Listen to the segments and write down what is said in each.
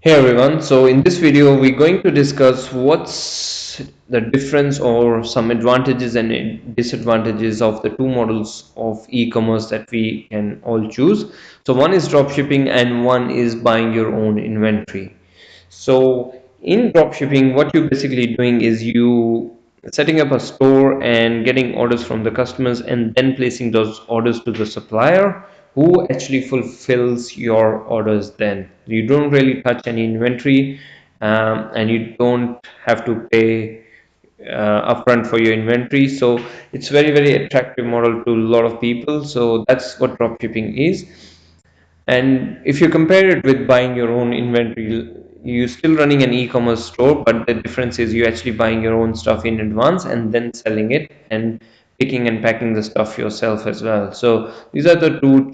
Hey everyone, so in this video we're going to discuss what's the difference or some advantages and disadvantages of the two models of e-commerce that we can all choose. So one is dropshipping and one is buying your own inventory. So in dropshipping, what you're basically doing is you setting up a store and getting orders from the customers and then placing those orders to the supplier who actually fulfills your orders. Then you don't really touch any inventory, and you don't have to pay upfront for your inventory. So it's very attractive model to a lot of people. So that's what dropshipping is. And if you compare it with buying your own inventory, you're still running an e-commerce store, but the difference is you're actually buying your own stuff in advance and then selling it and picking and packing the stuff yourself as well. So these are the two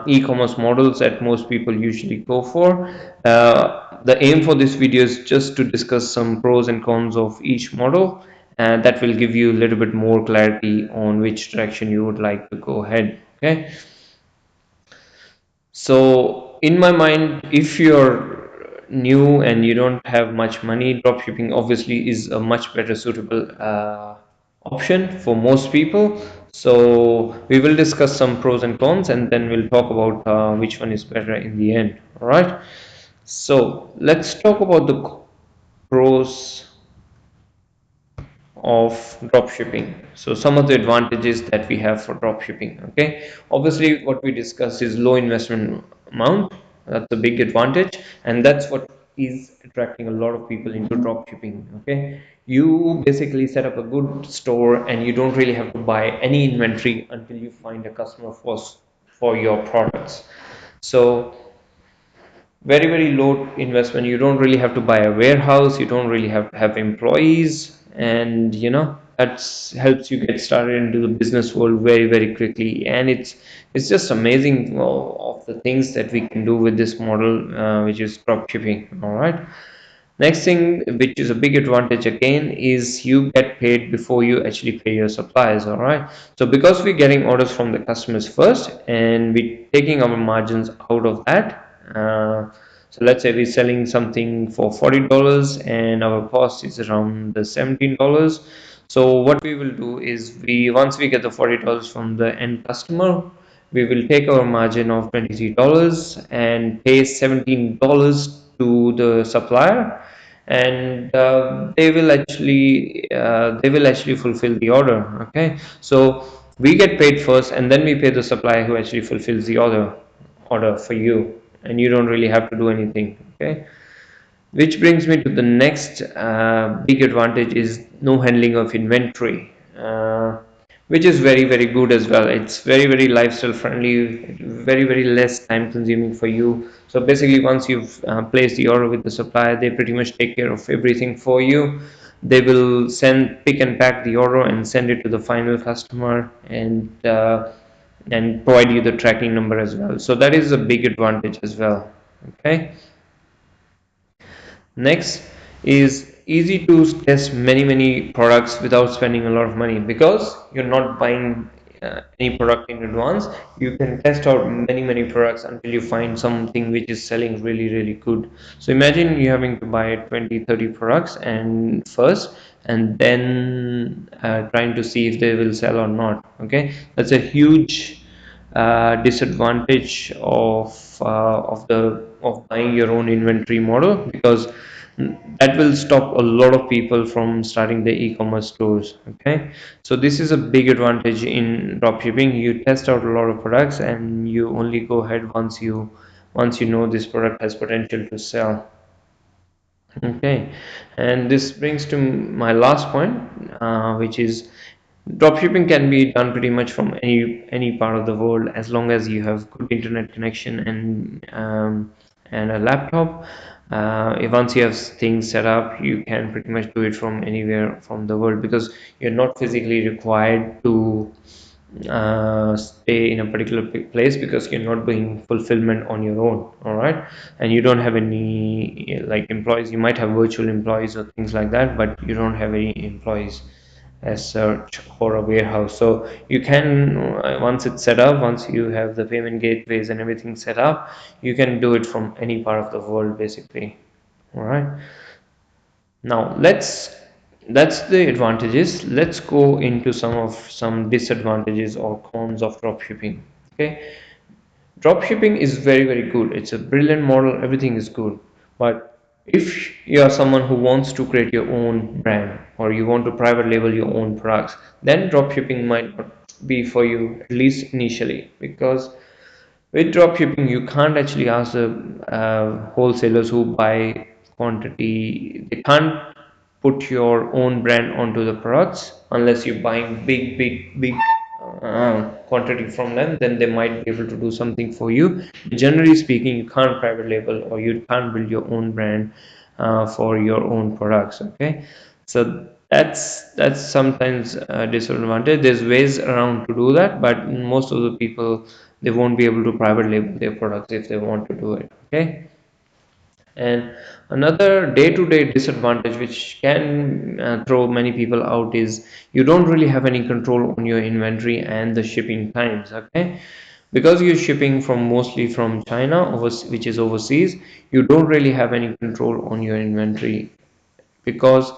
e-commerce models that most people usually go for. The aim for this video is just to discuss some pros and cons of each model, and that will give you a little bit more clarity on which direction you would like to go ahead. Okay. So in my mind, if you're new and you don't have much money, dropshipping obviously is a much better suitable option for most people. So we will discuss some pros and cons, and then we'll talk about which one is better in the end. All right. So let's talk about the pros of dropshipping. So some of the advantages that we have for dropshipping. Okay, obviously what we discussed is low investment amount. That's a big advantage, and that's what is attracting a lot of people into dropshipping. Okay, you basically set up a good store and you don't really have to buy any inventory until you find a customer for your products. So very low investment. You don't really have to buy a warehouse, you don't really have to have employees, and that's helps you get started into the business world very quickly. And it's just amazing, well, of the things that we can do with this model, which is drop shipping. All right, next thing, which is a big advantage again, is you get paid before you actually pay your suppliers. All right, so because we're getting orders from the customers first and we're taking our margins out of that. So let's say we're selling something for $40 and our cost is around the $17. So what we will do is, we once we get the $40 from the end customer, we will take our margin of $23 and pay $17 to the supplier, and they will actually fulfill the order. Okay, so we get paid first and then we pay the supplier who actually fulfills the order for you, and you don't really have to do anything. Okay, which brings me to the next big advantage, is no handling of inventory, which is very good as well. It's very lifestyle friendly, very less time consuming for you. So basically, once you've placed the order with the supplier, they pretty much take care of everything for you. They will pick and pack the order and send it to the final customer, and provide you the tracking number as well. So that is a big advantage as well. Okay. Next is easy to test many products without spending a lot of money, because you're not buying any product in advance. You can test out many products until you find something which is selling really good. So imagine you having to buy 20-30 products and first, and then trying to see if they will sell or not. Okay, that's a huge disadvantage of buying your own inventory model, because that will stop a lot of people from starting the e-commerce stores. Okay, so this is a big advantage in dropshipping. You test out a lot of products and you only go ahead once you know this product has potential to sell. Okay, and this brings to my last point, which is dropshipping can be done pretty much from any part of the world, as long as you have good internet connection and a laptop. If once you have things set up, you can pretty much do it from anywhere from the world, because you're not physically required to stay in a particular place, because you're not doing fulfillment on your own. All right, and you don't have any like employees. You might have virtual employees or things like that, but you don't have any employees. as search or a warehouse. So you can, once it's set up, once you have the payment gateways and everything set up, you can do it from any part of the world basically. All right. Now that's the advantages. Let's go into some disadvantages or cons of dropshipping. Okay. Dropshipping is very, very good. It's a brilliant model, everything is good. But if you are someone who wants to create your own brand or you want to private label your own products, then dropshipping might not be for you, at least initially, because with dropshipping, you can't actually ask the wholesalers who buy quantity, they can't put your own brand onto the products unless you're buying big quantity from them, then they might be able to do something for you. Generally speaking, you can't private label or you can't build your own brand for your own products. Okay, so that's sometimes a disadvantage. There's ways around to do that, but most of the people, they won't be able to private label their products if they want to do it. Okay, and another day-to-day disadvantage which can throw many people out is you don't really have any control on your inventory and the shipping times. Okay, because you're shipping from mostly from China, which is overseas, you don't really have any control on your inventory, because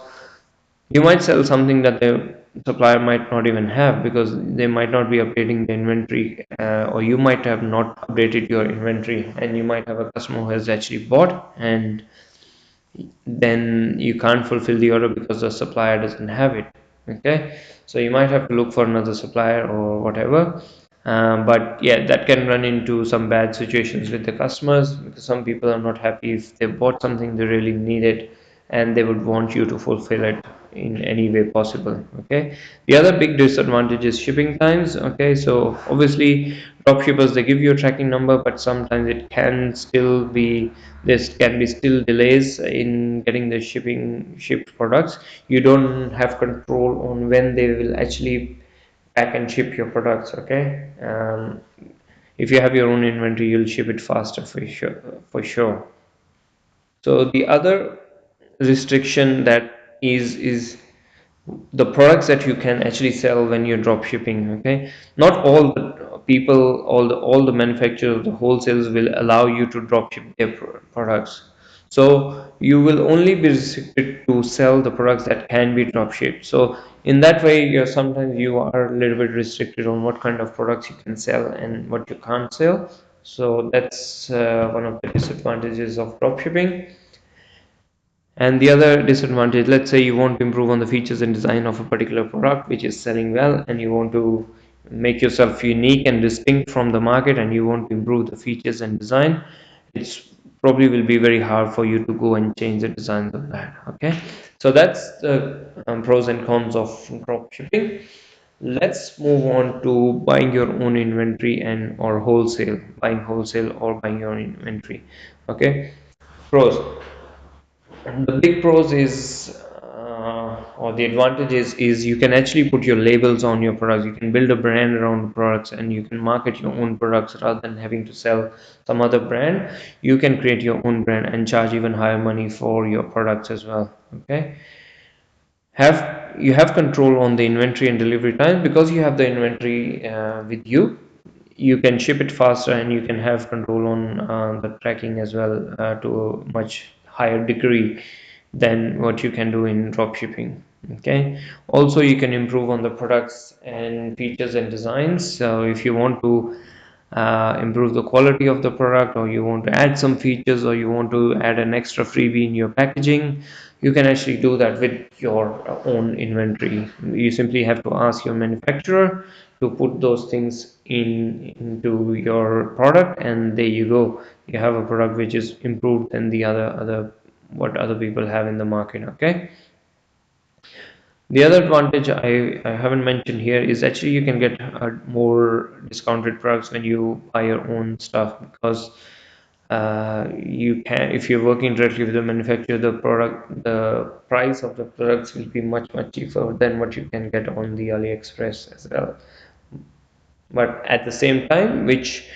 you might sell something that the supplier might not even have, because they might not be updating the inventory, or you might have not updated your inventory, and you might have a customer who has actually bought, and then you can't fulfill the order because the supplier doesn't have it. Okay, so you might have to look for another supplier or whatever. But yeah, that can run into some bad situations with the customers, because some people are not happy if they bought something they really needed and they would want you to fulfill it in any way possible. Okay, the other big disadvantage is shipping times. Okay, so obviously drop shippers, they give you a tracking number, but sometimes it can still be, there can be still delays in getting the shipped products. You don't have control on when they will actually pack and ship your products. Okay, if you have your own inventory, you'll ship it faster for sure, for sure. So the other restriction that is the products that you can actually sell when you're drop shipping. Okay, not all the people, all the manufacturers, the wholesalers will allow you to drop ship their products. So you will only be restricted to sell the products that can be drop shipped. So in that way, you're sometimes you are a little bit restricted on what kind of products you can sell and what you can't sell. So that's one of the disadvantages of drop shipping. And the other disadvantage, let's say you want to improve on the features and design of a particular product which is selling well, and you want to make yourself unique and distinct from the market, and you want to improve the features and design, it's probably will be very hard for you to go and change the designs of that. Okay, so that's the pros and cons of drop shipping. Let's move on to buying your own inventory and or buying wholesale or buying your own inventory. Okay, pros. The big pros is, or the advantages is you can actually put your labels on your products. You can build a brand around the products, and you can market your own products rather than having to sell some other brand. You can create your own brand and charge even higher money for your products as well. Okay, you have control on the inventory and delivery time, because you have the inventory with you. You can ship it faster, and you can have control on the tracking as well, to a much higher degree than what you can do in drop shipping. Okay, also you can improve on the products and features and designs. So if you want to improve the quality of the product, or you want to add some features, or you want to add an extra freebie in your packaging, you can actually do that with your own inventory. You simply have to ask your manufacturer to put those things into your product, and there you go, you have a product which is improved than the other what other people have in the market. Okay, the other advantage I haven't mentioned here is actually you can get more discounted products when you buy your own stuff, because you can, if you're working directly with the manufacturer, the price of the products will be much cheaper than what you can get on the AliExpress as well. But at the same time, which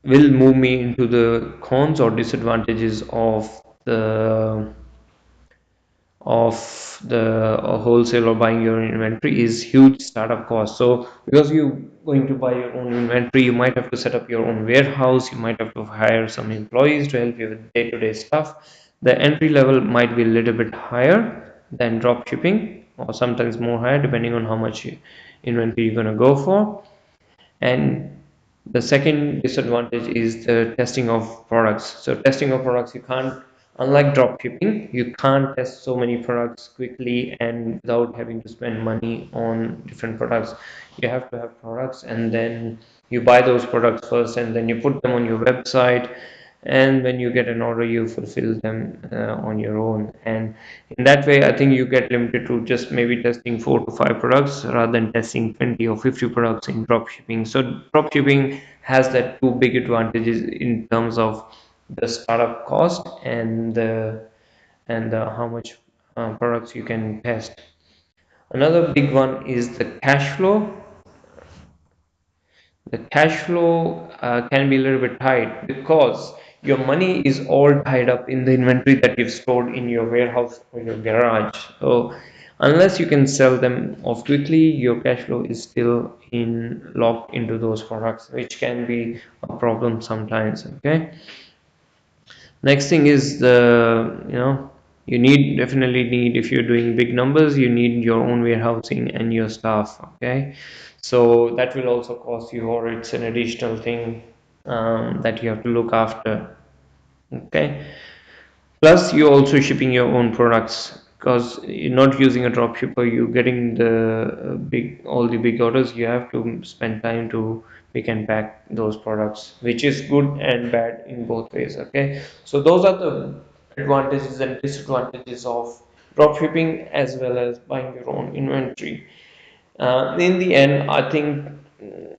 will move me into the cons or disadvantages the of the wholesale or buying your own inventory is huge startup cost. So because you're going to buy your own inventory, you might have to set up your own warehouse, you might have to hire some employees to help you with day-to-day stuff. The entry level might be a little bit higher than drop shipping, or sometimes more higher depending on how much inventory you're going to go for. And the second disadvantage is the testing of products. So testing of products, you can't, unlike drop shipping, you can't test so many products quickly and without having to spend money on different products. You have to have products, and then you buy those products first, and then you put them on your website, and when you get an order, you fulfill them on your own. And in that way, I think you get limited to just maybe testing 4 to 5 products rather than testing 20 or 50 products in drop shipping. So drop shipping has that two big advantages in terms of the startup cost and the how much products you can test. Another big one is the cash flow. The cash flow can be a little bit tight because your money is all tied up in the inventory that you've stored in your warehouse or your garage. So unless you can sell them off quickly, your cash flow is still in locked into those products, which can be a problem sometimes. Okay. Next thing is you need definitely need, if you're doing big numbers, you need your own warehousing and your staff. Okay, so that will also cost you, or it's an additional thing that you have to look after. Okay, plus you're also shipping your own products because you're not using a drop shipper, you're getting the big all the big orders. You have to spend time to pick and pack those products, which is good and bad in both ways. Okay, so those are the advantages and disadvantages of drop shipping as well as buying your own inventory. In the end, I think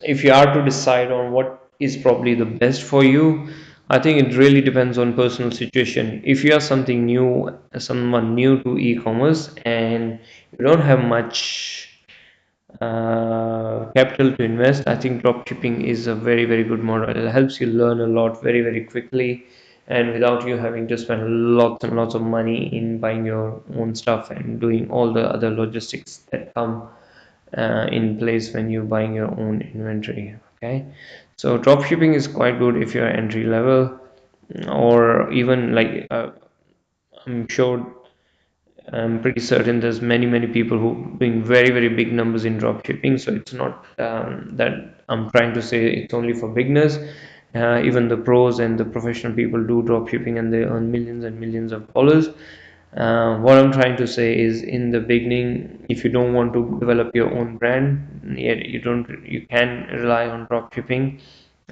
if you are to decide on what is probably the best for you, I think it really depends on personal situation. If you are someone new to e-commerce and you don't have much capital to invest, I think dropshipping is a very, very good model. It helps you learn a lot very, very quickly and without you having to spend lots and lots of money in buying your own stuff and doing all the other logistics that come in place when you're buying your own inventory. Okay, so dropshipping is quite good if you're entry level, or even like I'm sure, I'm pretty certain there's many people who doing very very big numbers in drop shipping. So it's not that I'm trying to say it's only for beginners. Even the pros and the professional people do drop shipping and they earn millions and millions of dollars. What I'm trying to say is, in the beginning, if you don't want to develop your own brand, yet you can rely on drop shipping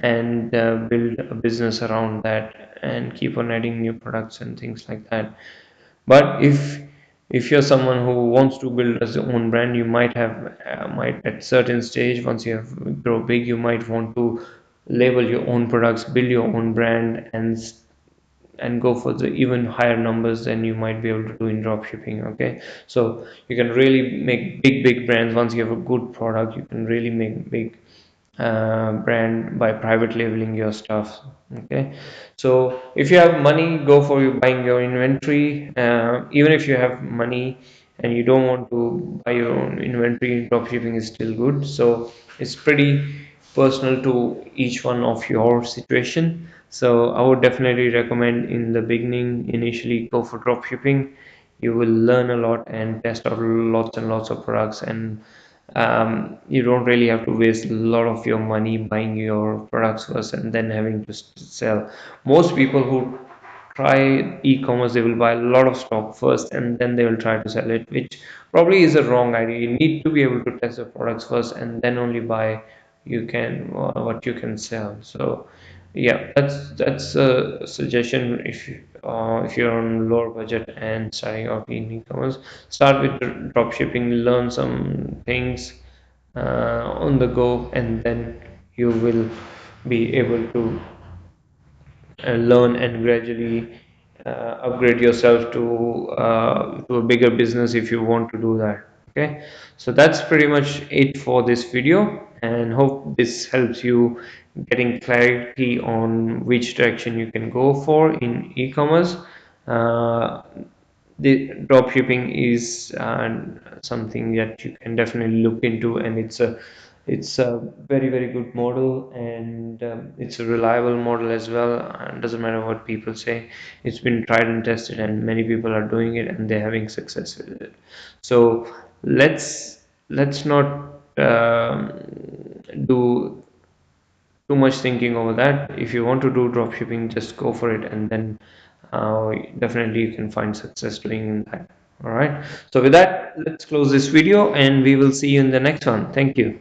and build a business around that and keep on adding new products and things like that. But if you're someone who wants to build his own brand, you might at certain stage, once you have grow big, you might want to label your own products, build your own brand, and go for the even higher numbers than you might be able to do in drop shipping. Okay, so you can really make big brands. Once you have a good product, you can really make big brand by private labeling your stuff. Okay, so if you have money, go for you buying your inventory. Even if you have money and you don't want to buy your own inventory, dropshipping is still good. So it's pretty personal to each one of your situation. So I would definitely recommend, in the beginning, initially go for dropshipping. You will learn a lot and test out lots and lots of products, and you don't really have to waste a lot of your money buying your products first and then having to sell. Most people who try e-commerce, they will buy a lot of stock first and then they will try to sell it, which probably is a wrong idea. You need to be able to test the products first and then only buy you can what you can sell. So yeah, that's a suggestion. If you're on lower budget and starting out in e-commerce, start with drop shipping, learn some things on the go, and then you will be able to learn and gradually upgrade yourself to a bigger business if you want to do that. Okay, so that's pretty much it for this video, and hope this helps you getting clarity on which direction you can go for in e-commerce. uh, the drop shipping is something that you can definitely look into, and it's a very very good model, and it's a reliable model as well, and doesn't matter what people say, it's been tried and tested, and many people are doing it and they're having success with it. So let's not do too much thinking over that. If you want to do drop shipping, just go for it, and then definitely you can find success doing that. All right, so with that, let's close this video and we will see you in the next one. Thank you.